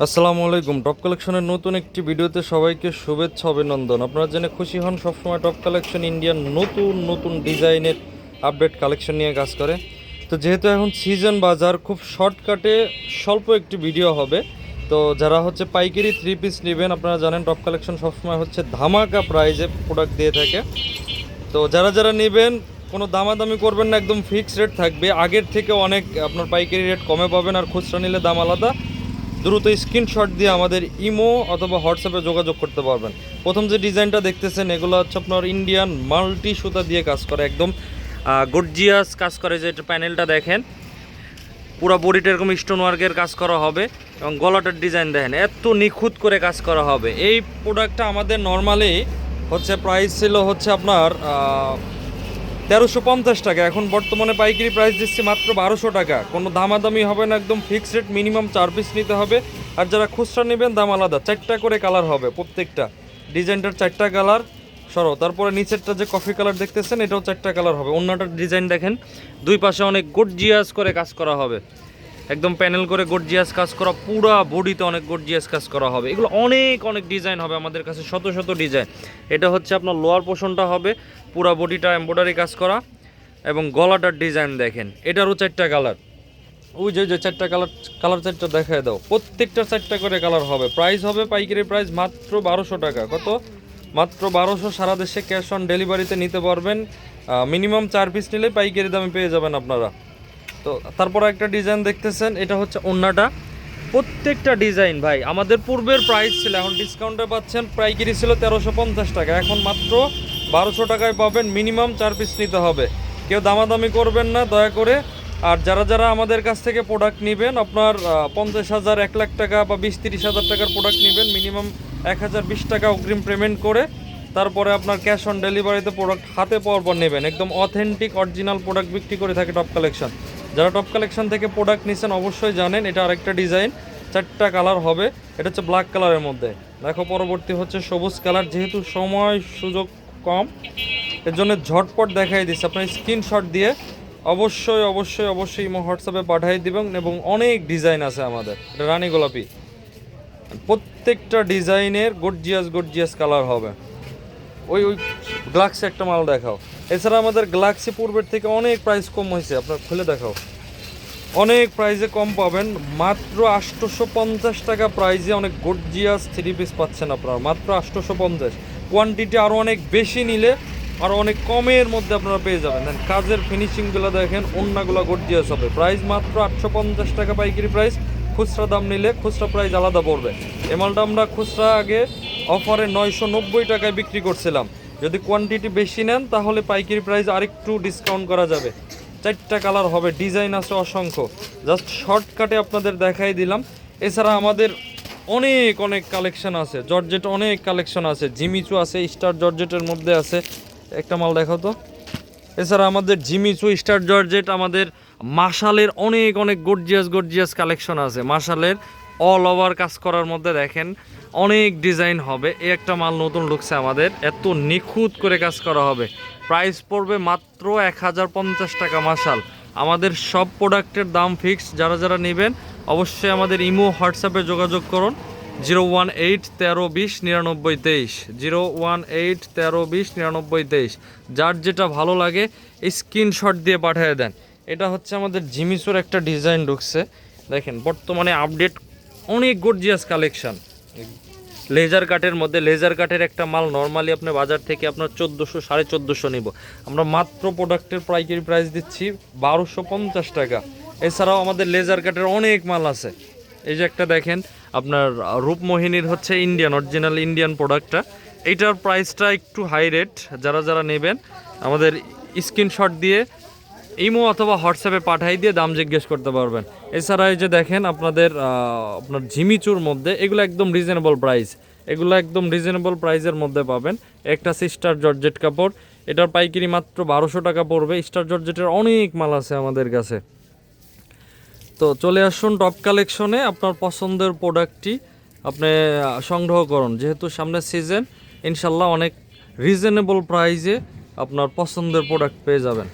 আসসালামু আলাইকুম। টপ কালেকশনের নতুন একটি ভিডিওতে সবাইকে শুভেচ্ছা অভিনন্দন। আপনারা জেনে খুশি হন, সবসময় টপ কালেকশন ইন্ডিয়ান নতুন নতুন ডিজাইনের আপডেট কালেকশন নিয়ে কাজ করে। তো যেহেতু এখন সিজন বাজার, খুব শর্টকাটে স্বল্প একটি ভিডিও হবে। তো যারা হচ্ছে পাইকারি থ্রি পিস নেবেন, আপনারা জানেন টপ কালেকশন সবসময় হচ্ছে ধামাকা প্রাইজে প্রোডাক্ট দিয়ে থাকে। তো যারা যারা নেবেন কোনো দামাদামি করবেন না, একদম ফিক্সড রেট থাকবে। আগের থেকে অনেক আপনার পাইকারি রেট কমে পাবেন, আর খুচরা নিলে দাম আলাদা। দ্রুত স্ক্রিনশট দিয়ে আমাদের ইমো অথবা হোয়াটসঅ্যাপে যোগাযোগ করতে পারবেন। প্রথম যে ডিজাইনটা দেখতেছেন এগুলো হচ্ছে আপনার ইন্ডিয়ান মাল্টি সুতা দিয়ে কাজ করে, একদম গর্জিয়াস কাজ করে। যে প্যানেলটা দেখেন, পুরো বডিটা এরকম স্টোন ওয়ার্কের কাজ করা হবে, এবং গলাটার ডিজাইন দেখেন এত নিখুঁত করে কাজ করা হবে। এই প্রোডাক্টটা আমাদের নর্মালি হচ্ছে প্রাইস ছিল হচ্ছে আপনার 1350 টাকা। এখন বর্তমানে পাইকারি প্রাইস দিচ্ছি মাত্র 1200 টাকা। কোনো দামাদামি হবে না, একদম ফিক্সড রেট, মিনিমাম 4 পিস নিতে হবে। আর যারা খুচরা নেবেন দাম আলাদা, 4টা করে কালার হবে প্রত্যেকটা ডিজাইনটার, 4টা কালার সরো। তারপরে নিচেরটা যে কফি কালার দেখতেছেন এটাও 4টা কালার হবে। অন্যটার ডিজাইন দেখেন, দুই পাশে অনেক গর্জিয়াস করে কাজ করা হবে, একদম প্যানেল করে গর্জিয়াস কাজ করা, পুরা বডিতে অনেক গর্জিয়াস কাজ করা হবে। এগুলো অনেক অনেক ডিজাইন হবে আমাদের কাছে, শত শত ডিজাইন। এটা হচ্ছে আপনার লোয়ার পোর্শনটা হবে পুরা বডিটা এমব্রয়ডারি কাজ করা, এবং গলাটার ডিজাইন দেখেন, এটারও 4টা কালার। ওই যে 4টা কালার, কালার 4টা দেখায় দাও। প্রত্যেকটা 4টা করে কালার হবে। প্রাইস হবে পাইকারি প্রাইস মাত্র 1200 টাকা। কত? মাত্র 1200। সারা দেশে ক্যাশ অন ডেলিভারিতে নিতে পারবেন। মিনিমাম 4 পিস নিলে পাইকারি দামে পেয়ে যাবেন আপনারা। তো তারপর একটা ডিজাইন দেখতেছেন, এটা হচ্ছে ওন্নাটা। প্রত্যেকটা ডিজাইন ভাই আমাদের পূর্বের প্রাইস ছিল, এখন ডিসকাউন্টে পাচ্ছেন। পাইকারি ছিল 1350 টাকা, এখন মাত্র 1200 টাকায় পাবেন। মিনিমাম 4 পিস নিতে হবে, কেউ দামাদামি করবেন না দয়া করে। আর যারা যারা আমাদের কাছ থেকে প্রোডাক্ট নেবেন, আপনার 50,000 1 লাখ টাকা বা 20-30 হাজার টাকার প্রোডাক্ট নেবেন, মিনিমাম 1020 টাকা অগ্রিম পেমেন্ট করে তারপরে আপনার ক্যাশ অন ডেলিভারিতে প্রোডাক্ট হাতে পাওয়ার পর নেবেন। একদম অথেন্টিক অরিজিনাল প্রোডাক্ট বিক্রি করে থাকে টপ কালেকশন। যারা টপ কালেকশন থেকে প্রোডাক্ট নিচ্ছেন অবশ্যই জানেন। এটা আরেকটা ডিজাইন, 4টা কালার হবে। এটা হচ্ছে ব্ল্যাক কালারের মধ্যে। দেখো পরবর্তী হচ্ছে সবুজ কালার। যেহেতু সময় সুযোগ কম, এর জন্য ঝটপট দেখাই দিচ্ছি। আপনার স্ক্রিনশট দিয়ে অবশ্যই অবশ্যই অবশ্যই ইমো হোয়াটসঅ্যাপে পাঠিয়ে দিবেন। এবং অনেক ডিজাইন আছে আমাদের। এটা রানী গোলাপি, প্রত্যেকটা ডিজাইনের গর্জিয়াস গর্জিয়াস কালার হবে। ওই ওই গ্লাক্সি একটা মাল দেখাও। এছাড়া আমাদের গ্লাক্সি পূর্বের থেকে অনেক প্রাইস কম হয়েছে, আপনার খুলে দেখাও। অনেক প্রাইসে কম পাবেন, মাত্র 850 টাকা প্রাইসে অনেক গর্জিয়াস থ্রি পিস পাচ্ছেন আপনারা, মাত্র 850। কোয়ান্টিটি আরও অনেক বেশি নিলে আরও অনেক কমের মধ্যে আপনারা পেয়ে যাবেন। দেন কাজের ফিনিশিংগুলো দেখেন, অন্যগুলো গর্জিয়াস হবে। প্রাইস মাত্র 850 টাকা পাইকারি প্রাইস। খুচরা দাম নিলে খুচরা প্রাইস আলাদা পড়বে। এই মালটা আমরা খুচরা আগে অফারে 990 টাকায় বিক্রি করছিলাম। যদি কোয়ান্টিটি বেশি নেন তাহলে পাইকারি প্রাইস আরেকটু ডিসকাউন্ট করা যাবে। 4টা কালার হবে, ডিজাইন আছে অসংখ্য, জাস্ট শর্টকাটে আপনাদের দেখাই দিলাম। এছাড়া আমাদের অনেক অনেক কালেকশন আছে, জর্জেট অনেক কালেকশন আছে, জিমিচু আছে, স্টার জর্জেটের মধ্যে আছে। একটা মাল দেখাও তো। এছাড়া আমাদের জিমিচু, স্টার জর্জেট, আমাদের মাশালের অনেক অনেক গর্জিয়াস গর্জিয়াস কালেকশন আছে। মাশালের অল ওভার কাজ করার মধ্যে দেখেন অনেক ডিজাইন হবে। এই একটা মাল নতুন ঢুকছে আমাদের, এত নিখুঁত করে কাজ করা হবে। প্রাইস পড়বে মাত্র 1050 টাকা মাশাল। আমাদের সব প্রোডাক্টের দাম ফিক্সড। যারা যারা নেবেন অবশ্যই আমাদের ইমো হোয়াটসঅ্যাপে যোগাযোগ করুন, 018 1320 9923, 018 1320 9923। যার যেটা ভালো লাগে স্ক্রিনশট দিয়ে পাঠিয়ে দেন। এটা হচ্ছে আমাদের জিমিসুর একটা ডিজাইন ঢুকছে, দেখেন বর্তমানে আপডেট অনেক গর্জিয়াস কালেকশন। লেজার কাটের মধ্যে, লেজার কাটের একটা মাল নর্মালি আপনার বাজার থেকে আপনার 1400 1450 নিব, আমরা মাত্র প্রোডাক্টের পাইকারি প্রাইস দিচ্ছি 1250 টাকা। এছাড়াও আমাদের লেজার কাটের অনেক মাল আছে। এই যে একটা দেখেন আপনার রূপমোহিনীর হচ্ছে ইন্ডিয়ান অরিজিনাল ইন্ডিয়ান প্রোডাক্টটা, এইটার প্রাইসটা একটু হাই রেট। যারা যারা নেবেন আমাদের স্ক্রিনশট দিয়ে ইমো অথবা হোয়াটসঅ্যাপে পাঠাই দিয়ে দাম জিজ্ঞেস করতে পারবেন। এছাড়া এই যে দেখেন আপনাদের আপনার ঝিমিচুর মধ্যে এগুলো একদম রিজনেবল প্রাইস, এগুলো একদম রিজনেবল প্রাইসের মধ্যে পাবেন। একটা স্টার জর্জেট কাপড়, এটার পাইকারি মাত্র 1200 টাকা পড়বে। স্টার জর্জেটের অনেক মাল আছে আমাদের কাছে। তো চলে আসুন টপ কালেকশনে, আপনার পছন্দের প্রোডাক্টটি আপনি সংগ্রহ করুন। যেহেতু সামনের সিজন, ইনশাল্লাহ অনেক রিজনেবল প্রাইসে আপনার পছন্দের প্রোডাক্ট পেয়ে যাবেন।